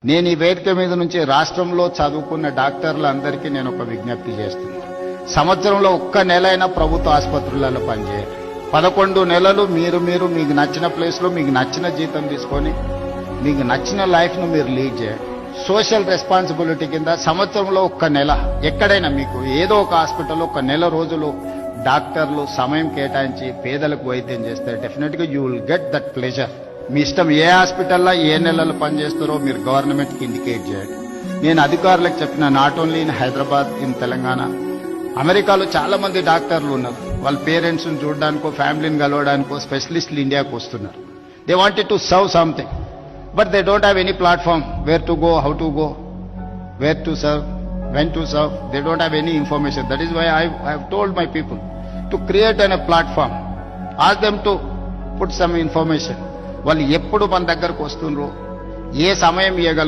నేను ఈ వేదిక మీద నుంచి రాష్ట్రంలో చదువుకున్న డాక్టర్లందరికీ నేను ఒక విజ్ఞప్తి చేస్తున్నాను. సంవత్సరంలో ఒక్క నెల అయినా ప్రభుత్వ ఆసుపత్రులలో పనిచేయాలి. 11 నెలలు మీరు మీకు నచ్చిన ప్లేస్లో మీకు నచ్చిన జీతం తీసుకొని మీకు నచ్చిన లైఫ్ను మీరు లీడ్ చేయండి. సోషల్ రెస్పాన్సిబిలిటీ కింద సంవత్సరంలో ఒక్క నెల ఎక్కడైనా మీకు ఏదో ఒక హాస్పిటల్లో ఒక నెల రోజులు డాక్టర్లు సమయం కేటాయించి పేదలకు వైద్యం చేస్తే డెఫినెట్గా you will get that pleasure. మీ ఇష్టం ఏ హాస్పిటల్లో ఏ నెలలు పనిచేస్తారో మీరు గవర్నమెంట్కి ఇండికేట్ చేయండి. నేను అధికారులకు చెప్పిన not only in Hyderabad, in Telangana, అమెరికాలో చాలా మంది డాక్టర్లు ఉన్నారు. వాళ్ళ పేరెంట్స్ని చూడడానికో ఫ్యామిలీని కలవడానికో స్పెషలిస్టులు ఇండియాకు వస్తున్నారు. They wanted to serve something but they don't have any platform where to go, how to go, where to serve, when to serve. They don't have any information. That is why I have told my people to create a platform. Ask them to put some information. వాళ్ళు ఎప్పుడు మన దగ్గరకు వస్తుండ్రో, ఏ సమయం ఇవ్వగలుగుతారు,